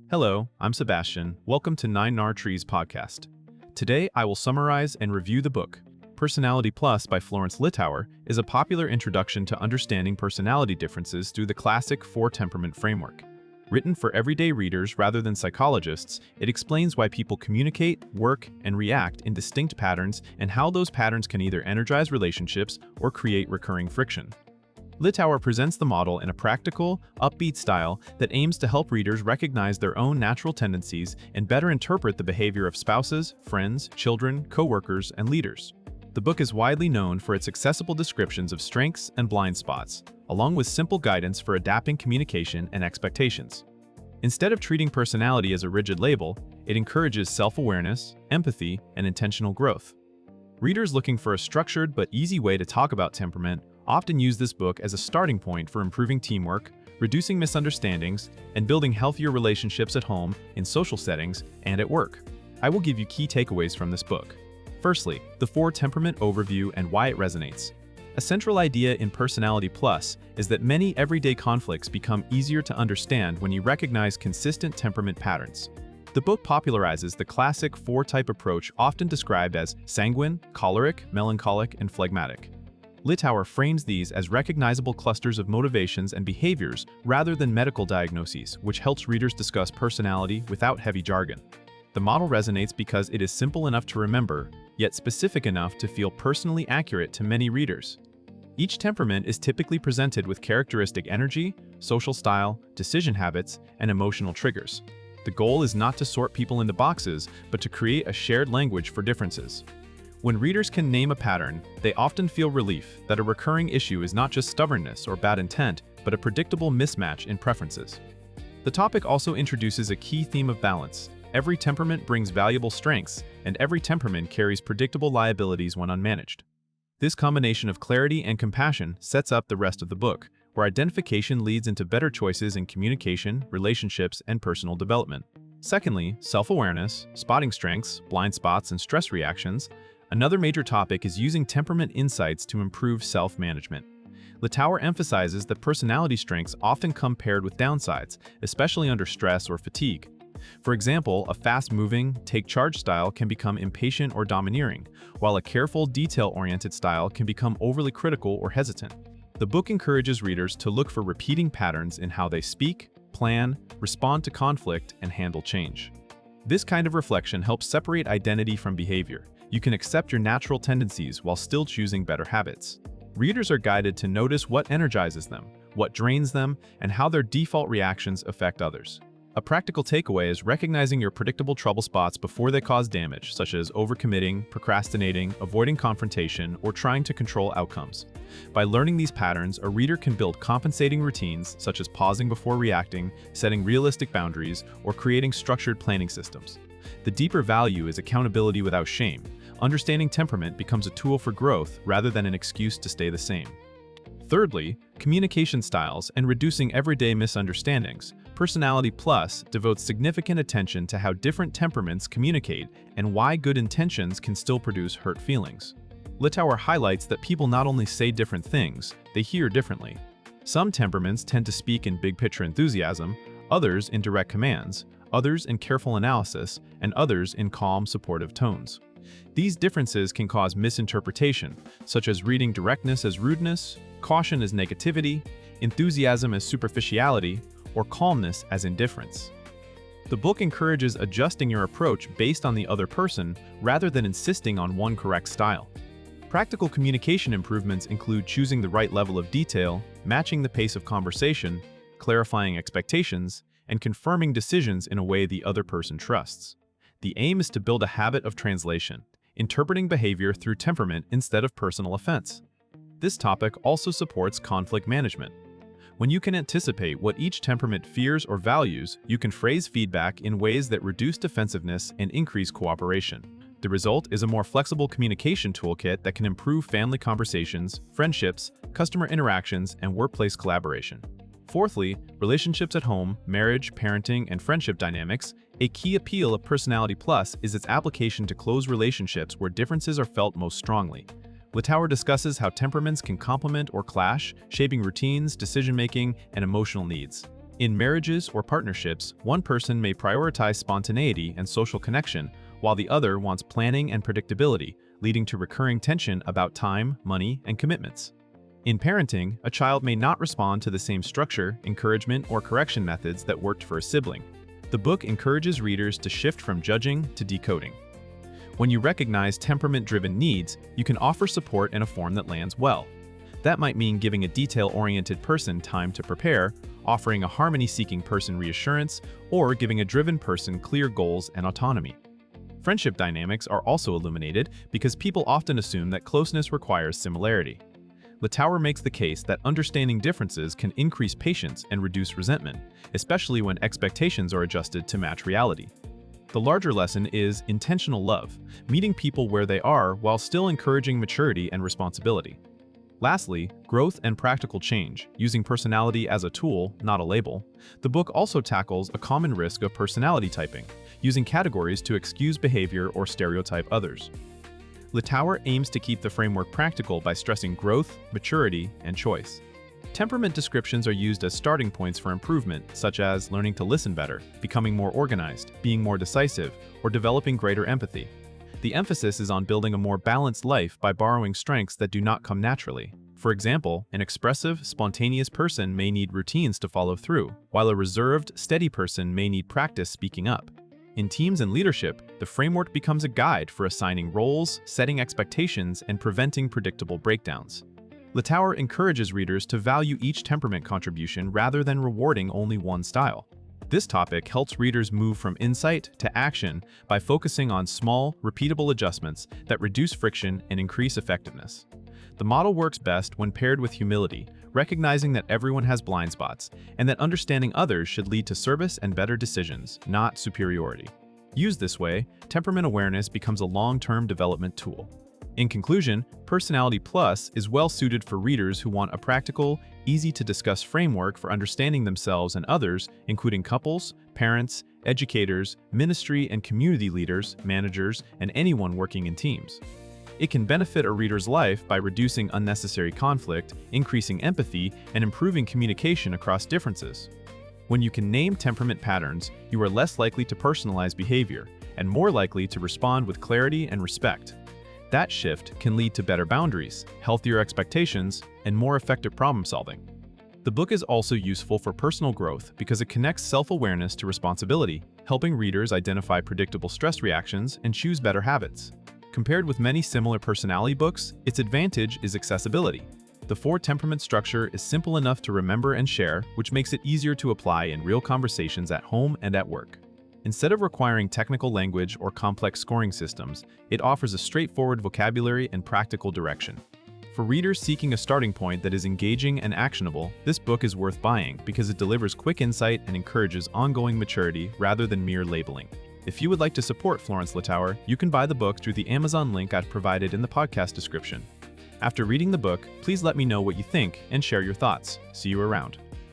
Hello, I'm Sebastian. Welcome to 9 Trees podcast. Today, I will summarize and review the book. Personality Plus by Florence Littauer is a popular introduction to understanding personality differences through the classic 4-temperament framework. Written for everyday readers rather than psychologists, it explains why people communicate, work, and react in distinct patterns and how those patterns can either energize relationships or create recurring friction. Littauer presents the model in a practical, upbeat style that aims to help readers recognize their own natural tendencies and better interpret the behavior of spouses, friends, children, co-workers, and leaders. The book is widely known for its accessible descriptions of strengths and blind spots, along with simple guidance for adapting communication and expectations. Instead of treating personality as a rigid label, it encourages self-awareness, empathy, and intentional growth. Readers looking for a structured but easy way to talk about temperament often use this book as a starting point for improving teamwork, reducing misunderstandings, and building healthier relationships at home, in social settings, and at work. I will give you key takeaways from this book. Firstly, the 4-temperament overview and why it resonates. A central idea in Personality Plus is that many everyday conflicts become easier to understand when you recognize consistent temperament patterns. The book popularizes the classic 4-type approach often described as sanguine, choleric, melancholic, and phlegmatic. Littauer frames these as recognizable clusters of motivations and behaviors rather than medical diagnoses, which helps readers discuss personality without heavy jargon. The model resonates because it is simple enough to remember, yet specific enough to feel personally accurate to many readers. Each temperament is typically presented with characteristic energy, social style, decision habits, and emotional triggers. The goal is not to sort people into boxes, but to create a shared language for differences. When readers can name a pattern, they often feel relief that a recurring issue is not just stubbornness or bad intent, but a predictable mismatch in preferences. The topic also introduces a key theme of balance. Every temperament brings valuable strengths, and every temperament carries predictable liabilities when unmanaged. This combination of clarity and compassion sets up the rest of the book, where identification leads into better choices in communication, relationships, and personal development. Secondly, self-awareness, spotting strengths, blind spots, and stress reactions. Another major topic is using temperament insights to improve self-management. Littauer emphasizes that personality strengths often come paired with downsides, especially under stress or fatigue. For example, a fast-moving, take-charge style can become impatient or domineering, while a careful, detail-oriented style can become overly critical or hesitant. The book encourages readers to look for repeating patterns in how they speak, plan, respond to conflict, and handle change. This kind of reflection helps separate identity from behavior. You can accept your natural tendencies while still choosing better habits. Readers are guided to notice what energizes them, what drains them, and how their default reactions affect others. A practical takeaway is recognizing your predictable trouble spots before they cause damage, such as overcommitting, procrastinating, avoiding confrontation, or trying to control outcomes. By learning these patterns, a reader can build compensating routines, such as pausing before reacting, setting realistic boundaries, or creating structured planning systems. The deeper value is accountability without shame. Understanding temperament becomes a tool for growth rather than an excuse to stay the same. Thirdly, communication styles and reducing everyday misunderstandings. Personality Plus devotes significant attention to how different temperaments communicate and why good intentions can still produce hurt feelings. Littauer highlights that people not only say different things, they hear differently. Some temperaments tend to speak in big-picture enthusiasm, others in direct commands, others in careful analysis, and others in calm, supportive tones. These differences can cause misinterpretation, such as reading directness as rudeness, caution as negativity, enthusiasm as superficiality, or calmness as indifference. The book encourages adjusting your approach based on the other person rather than insisting on one correct style. Practical communication improvements include choosing the right level of detail, matching the pace of conversation, clarifying expectations, and confirming decisions in a way the other person trusts. The aim is to build a habit of translation, interpreting behavior through temperament instead of personal offense. This topic also supports conflict management. When you can anticipate what each temperament fears or values, you can phrase feedback in ways that reduce defensiveness and increase cooperation. The result is a more flexible communication toolkit that can improve family conversations, friendships, customer interactions, and workplace collaboration. Fourthly, relationships at home, marriage, parenting, and friendship dynamics. A key appeal of Personality Plus is its application to close relationships where differences are felt most strongly. Littauer discusses how temperaments can complement or clash, shaping routines, decision-making, and emotional needs. In marriages or partnerships, one person may prioritize spontaneity and social connection, while the other wants planning and predictability, leading to recurring tension about time, money, and commitments. In parenting, a child may not respond to the same structure, encouragement, or correction methods that worked for a sibling. The book encourages readers to shift from judging to decoding. When you recognize temperament-driven needs, you can offer support in a form that lands well. That might mean giving a detail-oriented person time to prepare, offering a harmony-seeking person reassurance, or giving a driven person clear goals and autonomy. Friendship dynamics are also illuminated because people often assume that closeness requires similarity. Littauer makes the case that understanding differences can increase patience and reduce resentment, especially when expectations are adjusted to match reality. The larger lesson is intentional love, meeting people where they are while still encouraging maturity and responsibility. Lastly, growth and practical change, using personality as a tool, not a label. The book also tackles a common risk of personality typing, using categories to excuse behavior or stereotype others. Littauer aims to keep the framework practical by stressing growth, maturity, and choice. Temperament descriptions are used as starting points for improvement, such as learning to listen better, becoming more organized, being more decisive, or developing greater empathy. The emphasis is on building a more balanced life by borrowing strengths that do not come naturally. For example, an expressive, spontaneous person may need routines to follow through, while a reserved, steady person may need practice speaking up. In teams and leadership, the framework becomes a guide for assigning roles, setting expectations, and preventing predictable breakdowns. Littauer encourages readers to value each temperament contribution rather than rewarding only one style. This topic helps readers move from insight to action by focusing on small, repeatable adjustments that reduce friction and increase effectiveness. The model works best when paired with humility, recognizing that everyone has blind spots, and that understanding others should lead to service and better decisions, not superiority. Used this way, temperament awareness becomes a long-term development tool. In conclusion, Personality Plus is well-suited for readers who want a practical, easy-to-discuss framework for understanding themselves and others, including couples, parents, educators, ministry and community leaders, managers, and anyone working in teams. It can benefit a reader's life by reducing unnecessary conflict, increasing empathy, and improving communication across differences. When you can name temperament patterns, you are less likely to personalize behavior, and more likely to respond with clarity and respect. That shift can lead to better boundaries, healthier expectations, and more effective problem-solving. The book is also useful for personal growth because it connects self-awareness to responsibility, helping readers identify predictable stress reactions and choose better habits. Compared with many similar personality books, its advantage is accessibility. The 4-temperament structure is simple enough to remember and share, which makes it easier to apply in real conversations at home and at work. Instead of requiring technical language or complex scoring systems, it offers a straightforward vocabulary and practical direction. For readers seeking a starting point that is engaging and actionable, this book is worth buying because it delivers quick insight and encourages ongoing maturity rather than mere labeling. If you would like to support Florence Littauer, you can buy the book through the Amazon link I've provided in the podcast description. After reading the book, please let me know what you think and share your thoughts. See you around.